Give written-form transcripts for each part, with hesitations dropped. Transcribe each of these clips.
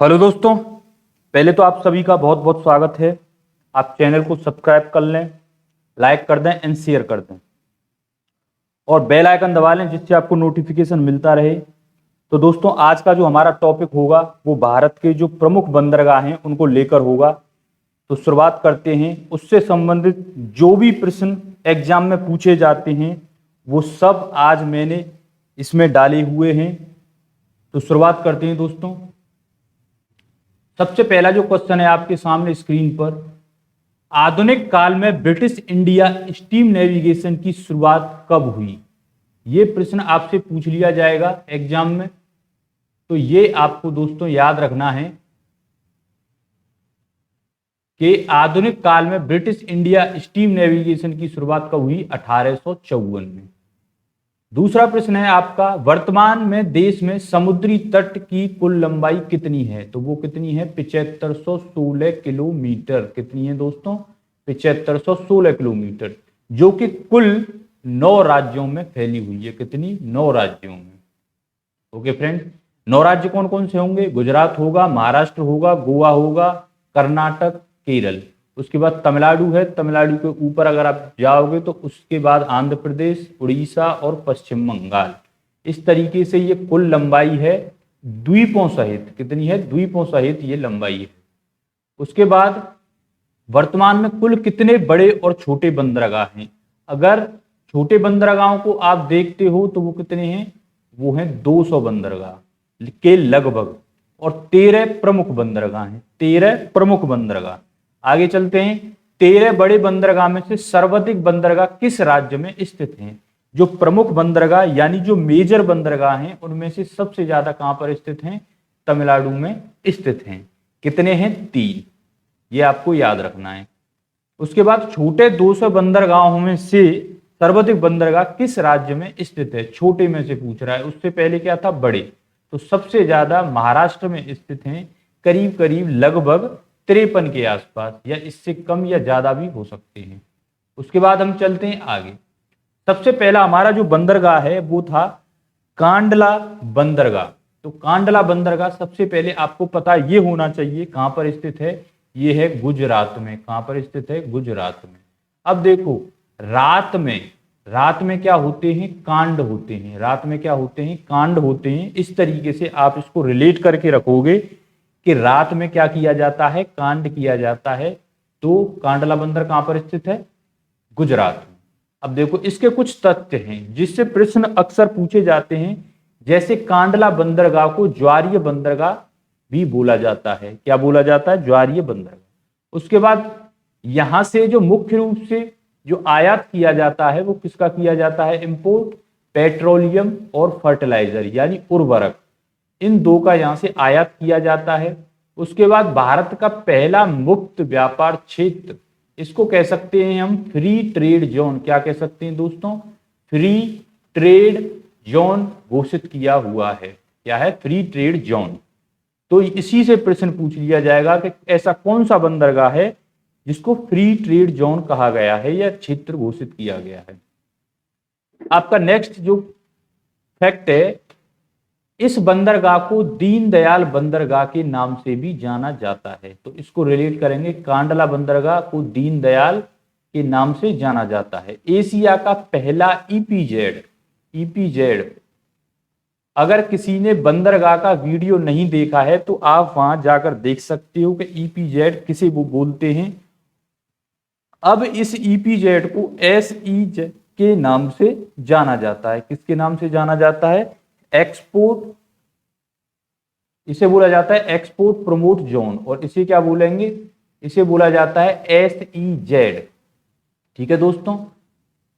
Hello दोस्तों, पहले तो आप सभी का बहुत बहुत स्वागत है। आप चैनल को सब्सक्राइब कर लें, लाइक कर दें एंड शेयर कर दें और बेल आइकन दबा लें जिससे आपको नोटिफिकेशन मिलता रहे। तो दोस्तों, आज का जो हमारा टॉपिक होगा वो भारत के जो प्रमुख बंदरगाह हैं उनको लेकर होगा। तो शुरुआत करते हैं। उससे संबंधित जो भी प्रश्न एग्जाम में पूछे जाते हैं वो सब आज मैंने इसमें डाले हुए हैं। तो शुरुआत करते हैं दोस्तों। सबसे पहला जो क्वेश्चन है आपके सामने स्क्रीन पर, आधुनिक काल में ब्रिटिश इंडिया स्टीम नेविगेशन की शुरुआत कब हुई? ये प्रश्न आपसे पूछ लिया जाएगा एग्जाम में। तो ये आपको दोस्तों याद रखना है कि आधुनिक काल में ब्रिटिश इंडिया स्टीम नेविगेशन की शुरुआत कब हुई? 1854 में। दूसरा प्रश्न है आपका, वर्तमान में देश में समुद्री तट की कुल लंबाई कितनी है? तो वो कितनी है? 7516 किलोमीटर। कितनी है दोस्तों? 7516 किलोमीटर, जो कि कुल 9 राज्यों में फैली हुई है। कितनी? 9 राज्यों में। ओके फ्रेंड, 9 राज्य कौन कौन से होंगे? गुजरात होगा, महाराष्ट्र होगा, गोवा होगा, कर्नाटक, केरल। उसके बाद तमिलनाडु है। तमिलनाडु के ऊपर अगर आप जाओगे तो उसके बाद आंध्र प्रदेश, उड़ीसा और पश्चिम बंगाल। इस तरीके से ये कुल लंबाई है द्वीपों सहित। कितनी है? द्वीपों सहित ये लंबाई है। उसके बाद वर्तमान में कुल कितने बड़े और छोटे बंदरगाह हैं? अगर छोटे बंदरगाहों को आप देखते हो तो वो कितने हैं? वो हैं 200 बंदरगाह के लगभग, और 13 प्रमुख बंदरगाह हैं। 13 प्रमुख बंदरगाह। आगे चलते हैं। 13 बड़े बंदरगाह में से सर्वाधिक बंदरगाह किस राज्य में स्थित हैं? जो प्रमुख बंदरगाह यानी जो मेजर बंदरगाह हैं उनमें से सबसे ज्यादा कहां पर स्थित हैं? तमिलनाडु में स्थित हैं। कितने हैं? 3। ये आपको याद रखना है। उसके बाद छोटे 200 बंदरगाहों में से सर्वाधिक बंदरगाह किस राज्य में स्थित है? छोटे में से पूछ रहा है, उससे पहले क्या था? बड़े। तो सबसे ज्यादा महाराष्ट्र में स्थित हैं, करीब करीब लगभग 53 के आसपास, या इससे कम या ज्यादा भी हो सकते हैं। उसके बाद हम चलते हैं आगे। सबसे पहला हमारा जो बंदरगाह है वो था कांडला बंदरगाह। तो कांडला बंदरगाह सबसे पहले आपको पता ये होना चाहिए कहां पर स्थित है। ये है गुजरात में। कहां पर स्थित है? गुजरात में। अब देखो, रात में क्या होते हैं? कांड होते हैं। रात में क्या होते हैं? कांड होते हैं। इस तरीके से आप इसको रिलेट करके रखोगे कि रात में क्या किया जाता है? कांड किया जाता है। तो कांडला बंदर कहां पर स्थित है? गुजरात में। अब देखो, इसके कुछ तथ्य हैं जिससे प्रश्न अक्सर पूछे जाते हैं। जैसे कांडला बंदरगाह को ज्वारीय बंदरगाह भी बोला जाता है। क्या बोला जाता है? ज्वारीय बंदरगाह। उसके बाद यहां से जो मुख्य रूप से जो आयात किया जाता है वो किसका किया जाता है? इंपोर्ट। पेट्रोलियम और फर्टिलाइजर यानी उर्वरक, इन दो का यहां से आयात किया जाता है। उसके बाद भारत का पहला मुक्त व्यापार क्षेत्र, इसको कह सकते हैं हम फ्री ट्रेड जोन। क्या कह सकते हैं दोस्तों? फ्री ट्रेड जोन घोषित किया हुआ है। क्या है? Free trade zone. तो इसी से प्रश्न पूछ लिया जाएगा कि ऐसा कौन सा बंदरगाह है जिसको फ्री ट्रेड जोन कहा गया है या क्षेत्र घोषित किया गया है। आपका नेक्स्ट जो फैक्ट है, इस बंदरगाह को दीनदयाल बंदरगाह के नाम से भी जाना जाता है। तो इसको रिलेट करेंगे, कांडला बंदरगाह को दीनदयाल के नाम से जाना जाता है। एशिया का पहला ईपीजेड। अगर किसी ने बंदरगाह का वीडियो नहीं देखा है तो आप वहां जाकर देख सकते हो कि ईपीजेड किसे वो बोलते हैं। अब इस ईपीजेड को एसईज के नाम से जाना जाता है। किसके नाम से जाना जाता है? एक्सपोर्ट, इसे बोला जाता है एक्सपोर्ट प्रमोट जोन, और इसे क्या बोलेंगे? इसे बोला जाता है एसईजेड। ठीक है दोस्तों,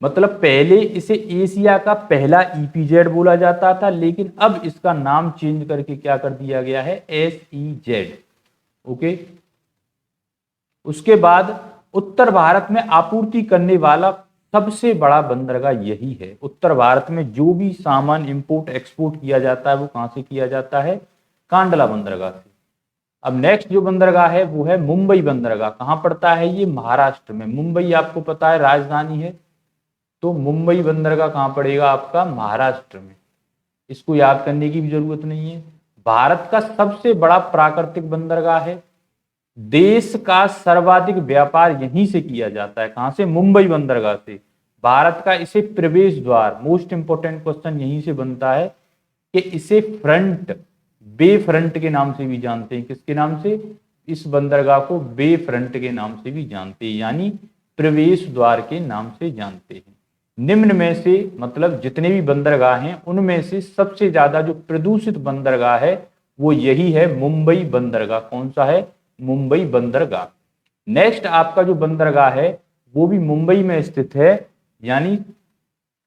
मतलब पहले इसे एशिया का पहला ईपीजेड बोला जाता था, लेकिन अब इसका नाम चेंज करके क्या कर दिया गया है? एसईजेड। ओके। उसके बाद उत्तर भारत में आपूर्ति करने वाला सबसे बड़ा बंदरगाह यही है। उत्तर भारत में जो भी सामान इंपोर्ट एक्सपोर्ट किया जाता है वो कहां से किया जाता है? कांडला बंदरगाह से। अब नेक्स्ट जो बंदरगाह है वो है मुंबई बंदरगाह। कहां पड़ता है ये? महाराष्ट्र में। मुंबई आपको पता है राजधानी है, तो मुंबई बंदरगाह कहां पड़ेगा आपका? महाराष्ट्र में। इसको याद करने की भी जरूरत नहीं है। भारत का सबसे बड़ा प्राकृतिक बंदरगाह है। देश का सर्वाधिक व्यापार यहीं से किया जाता है। कहां से? मुंबई बंदरगाह से। भारत का इसे प्रवेश द्वार, मोस्ट इंपोर्टेंट क्वेश्चन यहीं से बनता है कि इसे फ्रंट, बे फ्रंट के नाम से भी जानते हैं। किसके नाम से? इस बंदरगाह को बे फ्रंट के नाम से भी जानते हैं, यानी प्रवेश द्वार के नाम से जानते हैं। निम्न में से, मतलब जितने भी बंदरगाह हैं उनमें से सबसे ज्यादा जो प्रदूषित बंदरगाह है वो यही है, मुंबई बंदरगाह। कौन सा है? मुंबई बंदरगाह। नेक्स्ट आपका जो बंदरगाह है वो भी मुंबई में स्थित है, यानी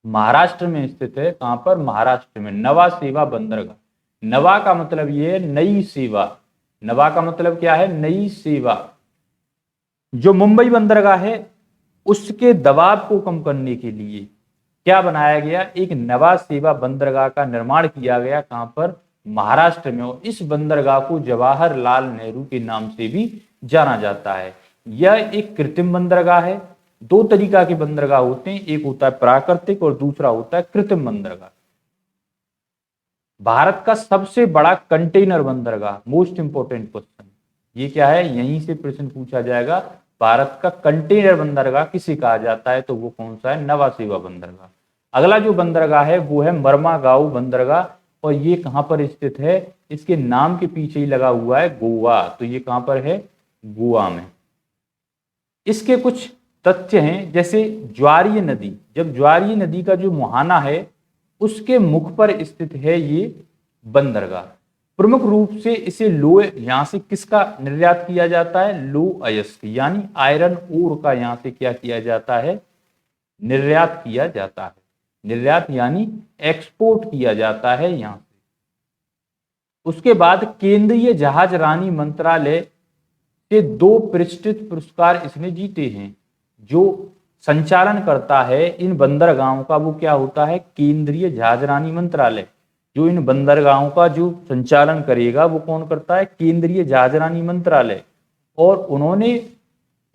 महाराष्ट्र में स्थित है। कहां पर? महाराष्ट्र में। नवा सेवा बंदरगाह। नवा का मतलब ये है नई सेवा। नवा का मतलब क्या है? नई सेवा। जो मुंबई बंदरगाह है उसके दबाव को कम करने के लिए क्या बनाया गया? एक नवा सेवा बंदरगाह का निर्माण किया गया। कहां पर? महाराष्ट्र में। और इस बंदरगाह को जवाहरलाल नेहरू के नाम से भी जाना जाता है। यह एक कृत्रिम बंदरगाह है। दो तरीका के बंदरगाह होते हैं, एक होता है प्राकृतिक और दूसरा होता है कृत्रिम बंदरगाह। भारत का सबसे बड़ा कंटेनर बंदरगाह, मोस्ट इंपोर्टेंट क्वेश्चन, ये क्या है? यहीं से प्रश्न पूछा जाएगा। भारत का कंटेनर बंदरगाह किसे कहा जाता है? तो वो कौन सा है? नवा सेवा बंदरगाह। अगला जो बंदरगाह है वो है मर्मागांव बंदरगाह, और ये कहां पर स्थित है? इसके नाम के पीछे ही लगा हुआ है गोवा। तो ये कहां पर है? गोवा में। इसके कुछ तथ्य हैं, जैसे ज्वारीय नदी, जब ज्वारीय नदी का जो मुहाना है उसके मुख पर स्थित है ये बंदरगाह। प्रमुख रूप से इसे लो, यहां से किसका निर्यात किया जाता है? लो अयस्क, यानी आयरन ओर का यहां से क्या किया जाता है? निर्यात किया जाता है। निर्यात यानी एक्सपोर्ट किया जाता है यहां से। उसके बाद केंद्रीय जहाजरानी मंत्रालय के 2 प्रतिष्ठित पुरस्कार इसने जीते हैं। जो संचालन करता है इन बंदरगाहों का वो क्या होता है? केंद्रीय जहाजरानी मंत्रालय। जो इन बंदरगाहों का जो संचालन करेगा वो कौन करता है? केंद्रीय जहाजरानी मंत्रालय। और उन्होंने,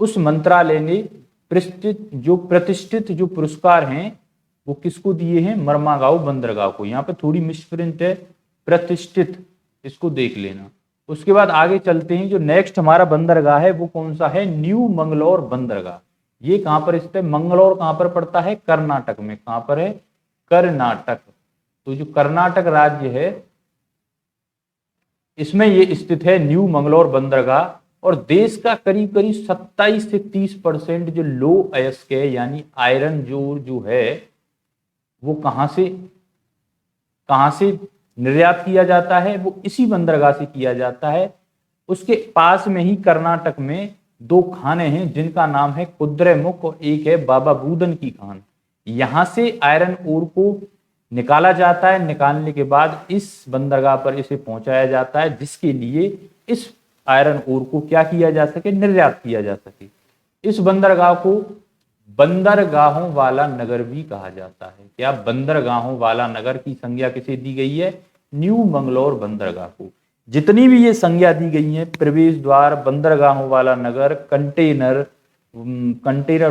उस मंत्रालय ने प्रतिष्ठित जो पुरस्कार हैं वो किसको दिए हैं? मर्मागांव बंदरगाह को। यहाँ पे थोड़ी मिसप्रिंट है, प्रतिष्ठित, इसको देख लेना। उसके बाद आगे चलते हैं। जो नेक्स्ट हमारा बंदरगाह है वो कौन सा है? न्यू मंगलौर बंदरगाह। ये कहां पर स्थित है? मंगलौर कहां पर पड़ता है? कर्नाटक में। कहां पर है? कर्नाटक। तो जो कर्नाटक राज्य है इसमें ये स्थित है न्यू मंगलौर बंदरगाह। और देश का करीब करीब 27 से 30% जो लो अयस्क है, यानी आयरन जो है वो कहां से निर्यात किया जाता है? वो इसी बंदरगाह से किया जाता है। उसके पास में ही कर्नाटक में 2 खाने हैं जिनका नाम है कुद्रेमुख और एक है बाबा बूदन की खान। यहां से आयरन ओर को निकाला जाता है। निकालने के बाद इस बंदरगाह पर इसे पहुंचाया जाता है, जिसके लिए इस आयरन ओर को क्या किया जा सके? निर्यात किया जा सके। इस बंदरगाह को बंदरगाहों वाला नगर भी कहा जाता है। क्या? बंदरगाहों वाला नगर की संज्ञा किसे दी गई है? न्यू मंगलौर बंदरगाह को। जितनी भी ये संज्ञा दी गई है, प्रवेश द्वार, बंदरगाहों वाला नगर, कंटेनर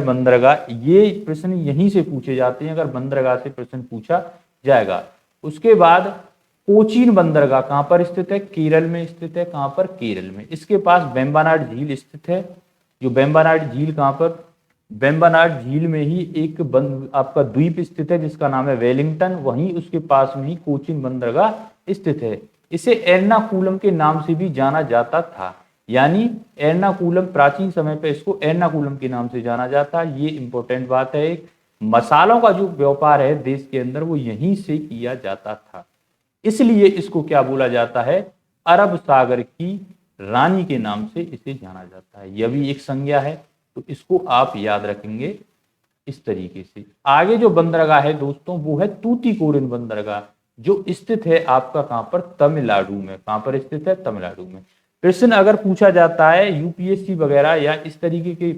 बंदरगाह, ये प्रश्न यहीं से पूछे जाते हैं अगर बंदरगाह से प्रश्न पूछा जाएगा। उसके बाद कोचीन बंदरगाह कहां पर स्थित है? केरल में स्थित है। कहां पर? केरल में। इसके पास वेम्बनाड झील स्थित है। जो वेम्बनाड झील कहां पर? वेम्बनाड झील में ही एक आपका द्वीप स्थित है जिसका नाम है वेलिंगटन। वहीं उसके पास में ही कोचीन बंदरगाह स्थित है। इसे एर्नाकुलम के नाम से भी जाना जाता था, यानी एर्नाकुलम, प्राचीन समय पे इसको एर्नाकुलम के नाम से जाना जाता है। ये इंपॉर्टेंट बात है। मसालों का जो व्यापार है देश के अंदर वो यहीं से किया जाता था, इसलिए इसको क्या बोला जाता है? अरब सागर की रानी के नाम से इसे जाना जाता है। यह भी एक संज्ञा है, तो इसको आप याद रखेंगे इस तरीके से। आगे जो बंदरगाह है दोस्तों वो है तूतीकोरिन बंदरगाह, जो स्थित है आपका कहां पर? तमिलनाडु में। कहां पर स्थित है? तमिलनाडु में। प्रश्न अगर पूछा जाता है यूपीएससी वगैरह या इस तरीके के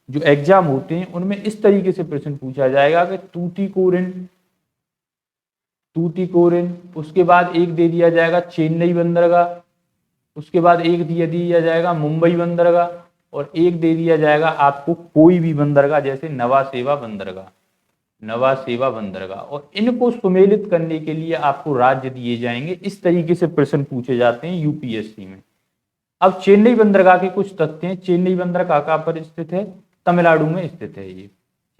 जो एग्जाम होते हैं उनमें इस तरीके से प्रश्न पूछा जाएगा कि तूतीकोरिन, उसके बाद एक दे दिया जाएगा चेन्नई बंदरगाह, उसके बाद एक दिया जाएगा मुंबई बंदरगाह, और एक दे दिया जाएगा आपको कोई भी बंदरगाह, जैसे नवा सेवा बंदरगाह। नवा सेवा बंदरगाह। और इनको सुमेलित करने के लिए आपको राज्य दिए जाएंगे। इस तरीके से प्रश्न पूछे जाते हैं यूपीएससी में। अब चेन्नई बंदरगाह के कुछ तथ्य हैं। चेन्नई बंदरगाह कहाँ पर स्थित है? तमिलनाडु में स्थित है। ये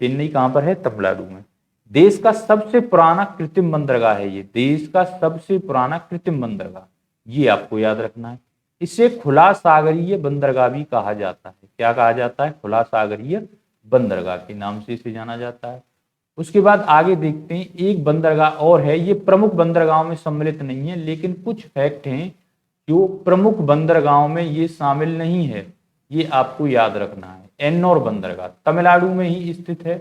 चेन्नई कहाँ पर है? तमिलनाडु में। देश का सबसे पुराना कृत्रिम बंदरगाह है ये, देश का सबसे पुराना कृत्रिम बंदरगाह, ये आपको याद रखना है। इसे खुला सागरीय बंदरगाह भी कहा जाता है। क्या कहा जाता है? खुला सागरीय बंदरगाह के नाम से इसे जाना जाता है। उसके बाद आगे देखते हैं, एक बंदरगाह और है, ये प्रमुख बंदरगाहों में सम्मिलित नहीं है, लेकिन कुछ फैक्ट हैं जो प्रमुख बंदरगाहों में ये शामिल नहीं है, ये आपको याद रखना है। एन्नोर बंदरगाह तमिलनाडु में ही स्थित है।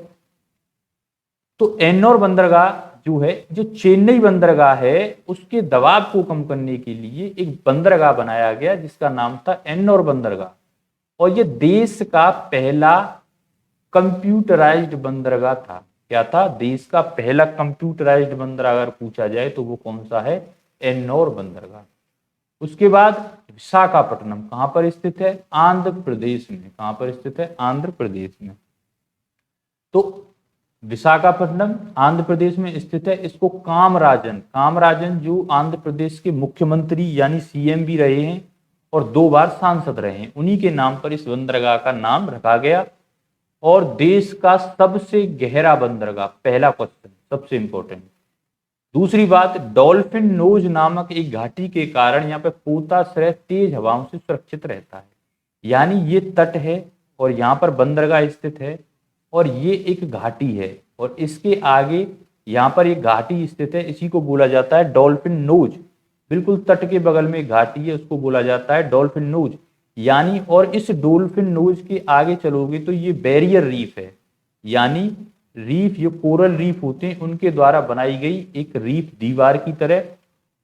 तो एन्नोर बंदरगाह जो है, जो चेन्नई बंदरगाह है, उसके दबाव को कम करने के लिए एक बंदरगाह बनाया गया जिसका नाम था एन्नोर बंदरगाह। और ये देश का पहला कंप्यूटराइज्ड बंदरगाह था। क्या था? देश का पहला कंप्यूटराइज्ड बंदरगाह अगर पूछा जाए तो वो कौन सा है? एन्नोर बंदरगाह। उसके बाद विशाखापट्टनम कहां पर स्थित है? आंध्र प्रदेश में। कहां पर स्थित है? आंध्र प्रदेश में। तो विशाखापट्टनम आंध्र प्रदेश में स्थित है। इसको कामराजन जो आंध्र प्रदेश के मुख्यमंत्री यानी सीएम भी रहे हैं और 2 बार सांसद रहे हैं, उन्हीं के नाम पर इस बंदरगाह का नाम रखा गया। और देश का सबसे गहरा बंदरगाह, पहला क्वेश्चन, सबसे इंपॉर्टेंट। दूसरी बात, डॉल्फिन नोज नामक एक घाटी के कारण यहाँ पे पोताश्रय तेज हवाओं से सुरक्षित रहता है। यानी ये तट है और यहाँ पर बंदरगाह स्थित है और ये एक घाटी है और इसके आगे यहाँ पर एक घाटी स्थित है, इसी को बोला जाता है डॉल्फिन नोज। बिल्कुल तट के बगल में एक घाटी है, उसको बोला जाता है डॉल्फिन नोज। यानी और इस डॉल्फिन नोज के आगे चलोगे तो ये बैरियर रीफ है, यानी रीफ, ये कोरल रीफ होते हैं, उनके द्वारा बनाई गई एक रीफ दीवार की तरह।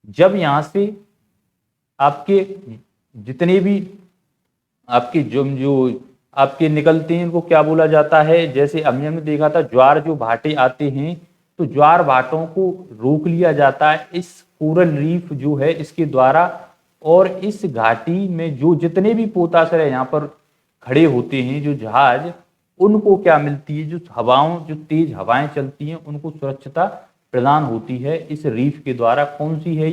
जब यहां से आपके जितने भी आपके जो आपके निकलते हैं, उनको क्या बोला जाता है? जैसे हमने देखा था ज्वार जो भाटे आते हैं, तो ज्वार भाटों को रोक लिया जाता है इस कोरल रीफ जो है इसके द्वारा। और इस घाटी में जो जितने भी पोताश्रय यहाँ पर खड़े होते हैं, जो जहाज, उनको क्या मिलती है? जो तेज हवाएं चलती हैं, उनको सुरक्षिता प्रदान होती है इस रीफ के द्वारा। कौन सी है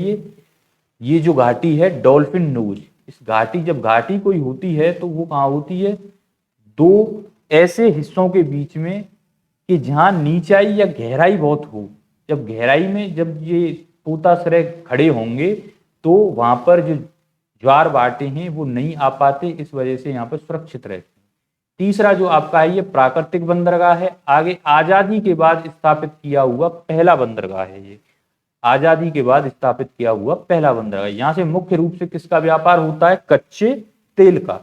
ये जो घाटी है डॉल्फिन नोज। इस घाटी, जब घाटी कोई होती है तो वो कहाँ होती है? 2 ऐसे हिस्सों के बीच में कि जहां नीचाई या गहराई बहुत हो। जब गहराई में जब ये पोताश्रय खड़े होंगे तो वहां पर जो ज्वार भाटे हैं वो नहीं आ पाते, इस वजह से यहाँ पर सुरक्षित रहते हैं। तीसरा जो आपका है, ये प्राकृतिक बंदरगाह है। आगे आजादी के बाद स्थापित किया हुआ पहला बंदरगाह है ये, आजादी के बाद स्थापित किया हुआ पहला बंदरगाह। यहां से मुख्य रूप से किसका व्यापार होता है? कच्चे तेल का।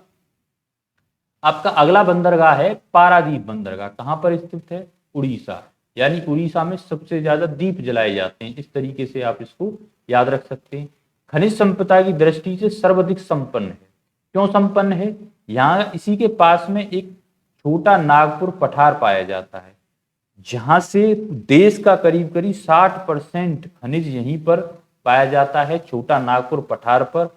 आपका अगला बंदरगाह है पारादीप बंदरगाह। कहां पर स्थित है? उड़ीसा। यानी उड़ीसा में सबसे ज्यादा दीप जलाए जाते हैं। इस तरीके से आप इसको याद रख सकते हैं। खनिज संपदा की दृष्टि से सर्वाधिक संपन्न है। क्यों संपन्न है? यहाँ इसी के पास में एक छोटा नागपुर पठार पाया जाता है, जहां से देश का करीब करीब 60% खनिज यहीं पर पाया जाता है, छोटा नागपुर पठार पर।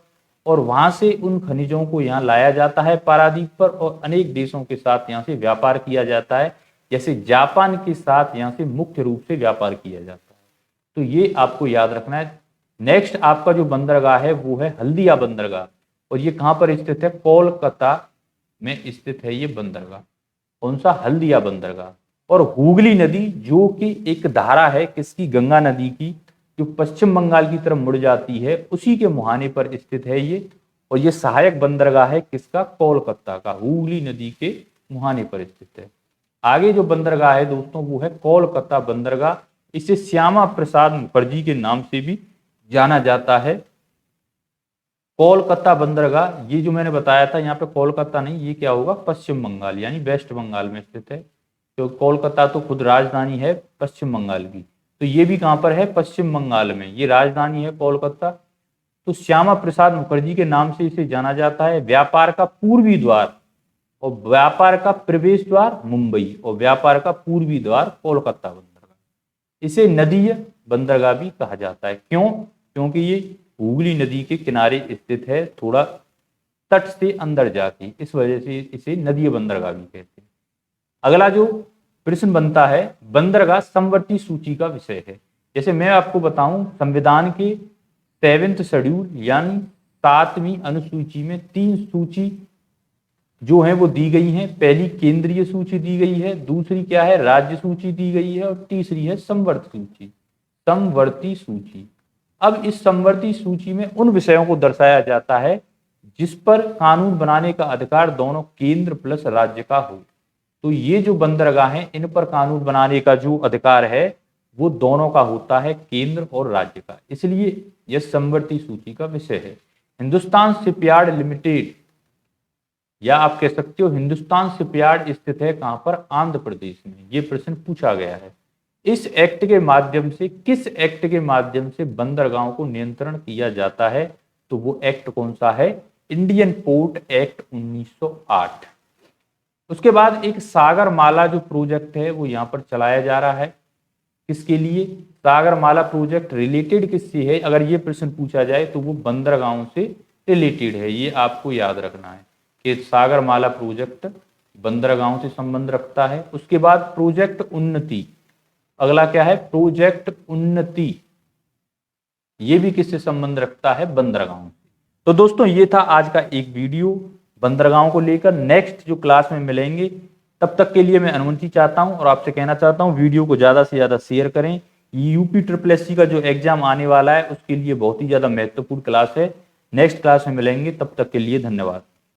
और वहां से उन खनिजों को यहाँ लाया जाता है पारादीप पर, और अनेक देशों के साथ यहाँ से व्यापार किया जाता है। जैसे जापान के साथ यहाँ से मुख्य रूप से व्यापार किया जाता है। तो ये आपको याद रखना है। नेक्स्ट आपका जो बंदरगाह है वो है हल्दिया बंदरगाह, और ये कहां पर स्थित है? कोलकाता में स्थित है ये बंदरगाह। कौन सा? हल्दिया बंदरगाह। और हुगली नदी जो कि एक धारा है किसकी? गंगा नदी की, जो पश्चिम बंगाल की तरफ मुड़ जाती है, उसी के मुहाने पर स्थित है ये। और ये सहायक बंदरगाह है किसका? कोलकाता का, हुगली नदी के मुहाने पर स्थित है। आगे जो बंदरगाह है दोस्तों वो है कोलकाता बंदरगाह। इसे श्यामा प्रसाद मुखर्जी के नाम से भी जाना जाता है। कोलकाता बंदरगाह, ये जो मैंने बताया था, यहाँ पे कोलकाता नहीं, ये क्या होगा? पश्चिम बंगाल यानी वेस्ट बंगाल में स्थित है। तो कोलकाता तो खुद राजधानी है पश्चिम बंगाल की, तो ये भी कहाँ पर है? पश्चिम बंगाल में, ये राजधानी है कोलकाता। तो श्यामा प्रसाद मुखर्जी के नाम से इसे जाना जाता है। व्यापार का पूर्वी द्वार और व्यापार का प्रवेश द्वार मुंबई, और व्यापार का पूर्वी द्वार कोलकाता बंदरगाह। इसे नदीय बंदरगाह भी कहा जाता है। क्यों? क्योंकि ये हुगली नदी के किनारे स्थित है, थोड़ा तट से अंदर जाके, इस वजह से इसे नदीय बंदरगाह भी कहते हैं। अगला जो प्रश्न बनता है बंदरगाह समवर्ती सूची का विषय है। जैसे मैं आपको बताऊं, संविधान के 7वें शेड्यूल यानी 7वीं अनुसूची में 3 सूची जो है वो दी गई है। पहली केंद्रीय सूची दी गई है, दूसरी क्या है, राज्य सूची दी गई है, और तीसरी है समवर्ती सूची। समवर्ती सूची। अब इस समवर्ती सूची में उन विषयों को दर्शाया जाता है जिस पर कानून बनाने का अधिकार दोनों केंद्र प्लस राज्य का हो। तो ये जो बंदरगाह हैं, इन पर कानून बनाने का जो अधिकार है वो दोनों का होता है, केंद्र और राज्य का। इसलिए यह समवर्ती सूची का विषय है। हिंदुस्तान शिपयार्ड लिमिटेड, या आप कह सकते हो हिंदुस्तान शिपयार्ड स्थित है कहां पर, आंध्र प्रदेश में। ये प्रश्न पूछा गया है। इस एक्ट के माध्यम से, किस एक्ट के माध्यम से बंदरगाहों को नियंत्रण किया जाता है, तो वो एक्ट कौन सा है, इंडियन पोर्ट एक्ट 1908। उसके बाद एक सागरमाला जो प्रोजेक्ट है वो यहाँ पर चलाया जा रहा है। किसके लिए, सागरमाला प्रोजेक्ट रिलेटेड किससे है, अगर ये प्रश्न पूछा जाए तो वो बंदरगाहों से रिलेटेड है। ये आपको याद रखना है कि सागरमाला प्रोजेक्ट बंदरगाहों से संबंध रखता है। उसके बाद प्रोजेक्ट उन्नति, अगला क्या है, प्रोजेक्ट उन्नति, ये भी किससे संबंध रखता है, बंदरगाहों से। तो दोस्तों ये था आज का एक वीडियो बंदरगाहों को लेकर। नेक्स्ट जो क्लास में मिलेंगे, तब तक के लिए मैं अनुमति चाहता हूं और आपसे कहना चाहता हूं वीडियो को ज्यादा से ज्यादा शेयर करें। यूपी SSSC का जो एग्जाम आने वाला है उसके लिए बहुत ही ज्यादा महत्वपूर्ण क्लास है। नेक्स्ट क्लास में मिलेंगे, तब तक के लिए धन्यवाद।